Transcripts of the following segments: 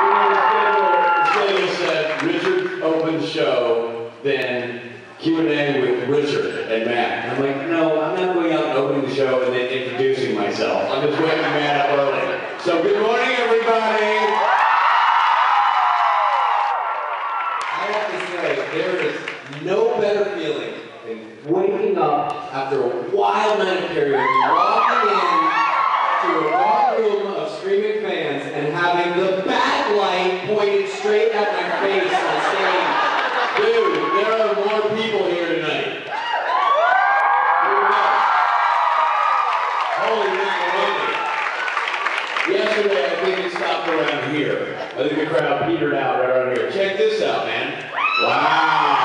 The schedule said Richard opened the show, then Q&A with Richard and Matt. And I'm like, no, I'm not going out and opening the show and then introducing myself. I'm just waking Matt up early. So good morning, everybody. I have to say, there is no better feeling than waking up after a wild night of karaoke, walking in to a dark room of screaming fans and having the backlight pointed straight at my face on stage. Dude, there are more people here tonight. Holy macaroni. Yesterday, I think it stopped around here. I think the crowd petered out right around here. Check this out, man. Wow.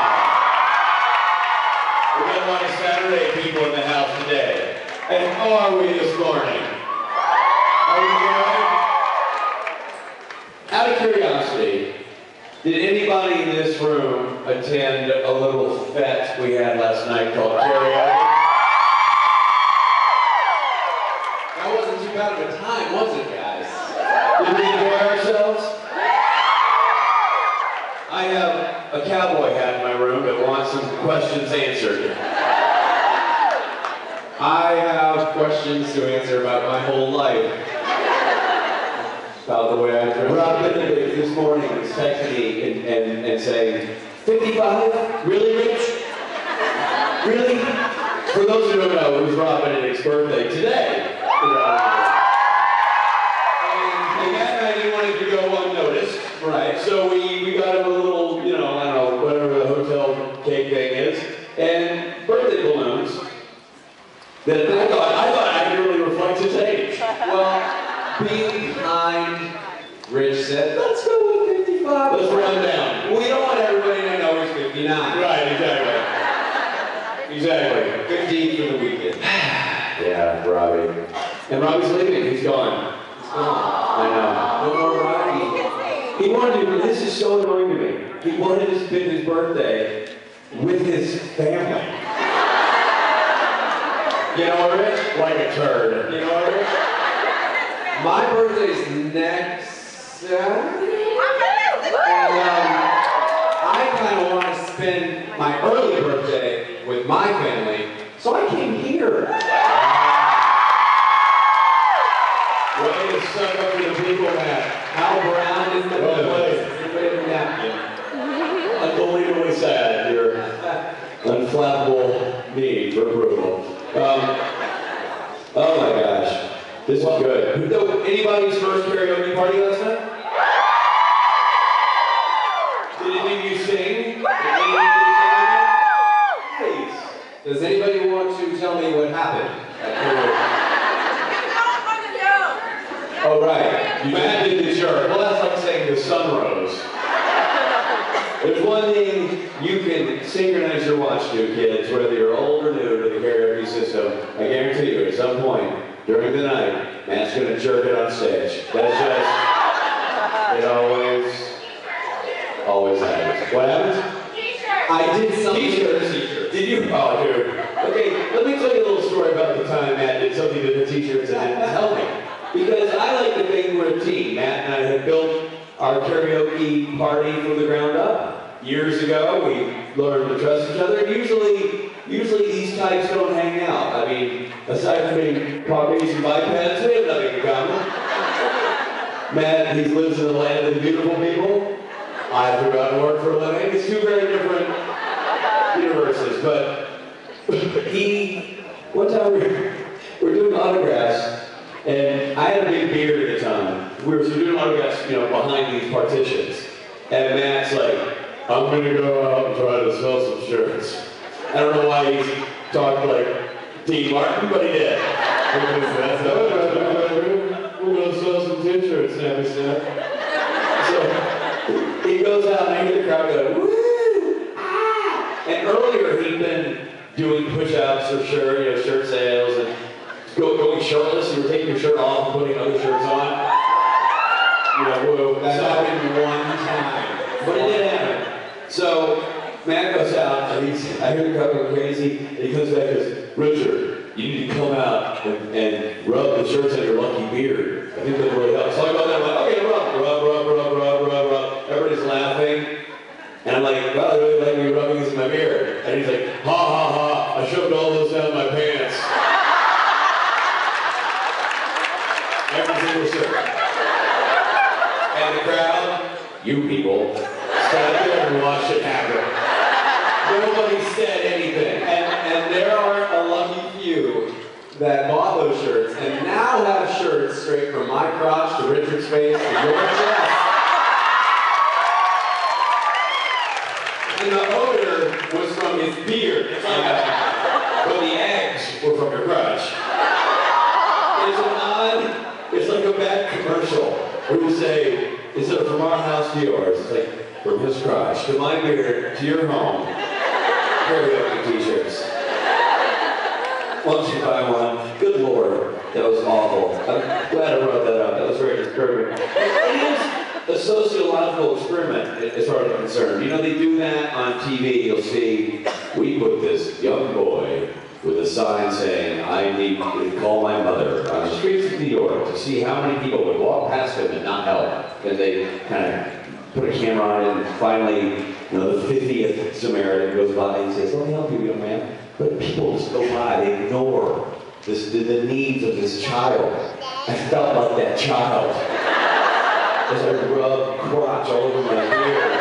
We got a lot of Saturday people in the house today. And how are we this morning? Are we good? Out of curiosity, did anybody in this room attend a little fete we had last night called karaoke? That wasn't too bad of a time, was it, guys? Did we enjoy ourselves? I have a cowboy hat in my room that wants some questions answered. I have questions to answer about my whole life. About the way I dress. Rob Benedict this morning was texting me and saying, 55? Really, Rich? Really? For those who don't know, it was Rob Benedict's birthday today. And Matt and I didn't want it to go unnoticed. Right. So we got him a little, you know, I don't know, whatever the hotel cake thing is, and birthday balloons that I thought accurately reflects his age. Well, being kind, Rich said, let's go with 55. Let's run down. We don't want everybody to know he's 59. Right, exactly. Exactly. 50 for the weekend. Yeah, Robbie. And Robbie's leaving. He's gone. He's gone. I know. No more Robbie. He wanted to, this is so annoying to me. He wanted to spend his birthday with his family. You know what, Rich? Like a turd. You know what, Rich? My birthday's next Saturday. And I kind of want to spend my early birthday with my family, so I came here. Way to suck up to the people, Matt. Al Brown is the Well napkin. Unbelievably sad, your unflappable need for approval. Oh my gosh. This is good. Anybody's first karaoke party last night? Did any of you sing? Nice. Does anybody want to tell me what happened at karaoke? Oh, right. Matt did the shirt. Well, that's like saying the sun rose. There's one thing you can synchronize your watch to, kids, whether you're old or new to the karaoke system. I guarantee you, at some point during the night, Matt's going to jerk it on stage. That's just, it always happens. What happens? T-shirt. I did something. T-shirts. Did you? Oh, dude. Okay, let me tell you a little story about the time Matt did something to the t-shirts and didn't tell me. Because I like to think we're a team. Matt and I have built our karaoke party from the ground up. Years ago, we learned to trust each other. Usually these types don't hang out. I mean, aside from being Caucasian bipeds, we have nothing in common. Matt, he lives in the land of the beautiful people. I flew out to work for a living. It's two very different universes. But one time we were doing autographs. And I had a big beard at the time. We were doing autographs, you know, behind these partitions. And Matt's like, I'm gonna go out and try to sell some shirts. I don't know why he talked like Dean Martin, but he did. We're gonna sell some t-shirts, Snappy Snap. So he goes out and I hear the crowd go, woo! Ah! And earlier he'd been doing push-ups for sure, you know, shirt sales and going shirtless, you were taking your shirt off and putting other shirts on. You know, whoa, that happened one time. But it did happen. So Matt goes out and I hear the crowd going crazy, and he comes back and goes, Richard, you need to come out and rub the shirts on your lucky beard. I think that really helps. So I go there, I'm like, okay, rub. guy in the crowd, you people, sat there and watched it happen. Nobody said anything. And there are a lucky few that bought those shirts and now have shirts straight from my crotch to Richard's face to your chest. And the odor was from his beard. But the eggs were from your crotch. It's like a bad commercial where you say, instead of from our house to yours, it's like, from his crotch to my beard to your home. Karaoke t-shirts. Why don't you buy one? Good Lord, that was awful. I'm glad I brought that up. That was very disturbing. It is a sociological experiment, as far as I'm concerned. You know, they do that on TV. You'll see, we put this young boy with a sign saying, I need to call my mother on the streets of New York to see how many people would walk past him and not help. And they kind of put a camera on it, and finally, you know, the 50th Samaritan goes by and says, let me help you, young man. But people just go by, they ignore the needs of this child. I felt like that child. As I rubbed crotch all over my beard,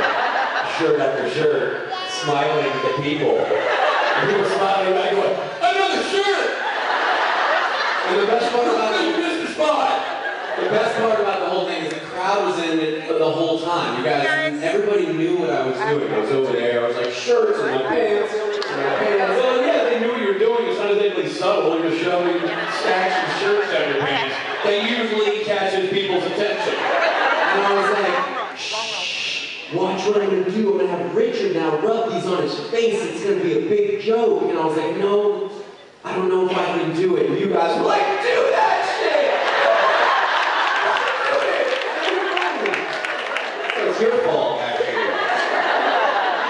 shirt after shirt, smiling at the people. And people smiling at me going, another shirt! And the best part about you missed the spot! The best part about the whole thing is the crowd was in it the whole time. You guys, everybody knew what I was doing. I was over there, I was like, shirts and my pants, Well, yeah, they knew what you were doing. It's not exactly subtle. You're showing stacks of shirts down your pants. That usually catches people's attention. And I was like, shh, watch what I'm going to do. I'm going to have Richard now rub these on his face. It's going to be a big joke. And I was like, no, I don't know if I can do it. And you guys were like, do that shit! It's your fault, actually.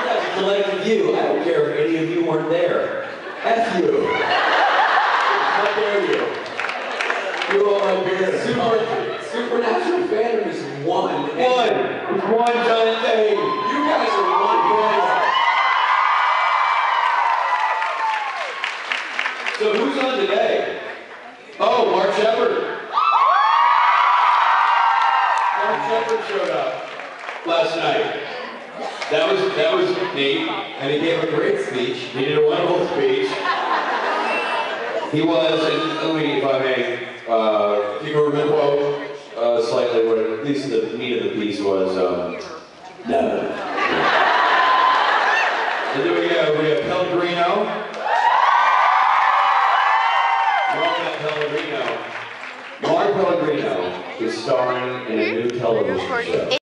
That's a collective view. I don't care if any of you weren't there. F you. How dare you? You all my beard. Supernatural fandom is one. It's one giant thing. You guys are one guys. So who's on today? Oh, Mark Shepard. Mark Shepard showed up last night. That was neat, and he gave a great speech. He did a wonderful speech. He was, and let me, if I may, if you can remember slightly what at least the meat of the piece was, no. And then we have Pellegrino. Mark Pellegrino. Mark Pellegrino is starring in a new television show.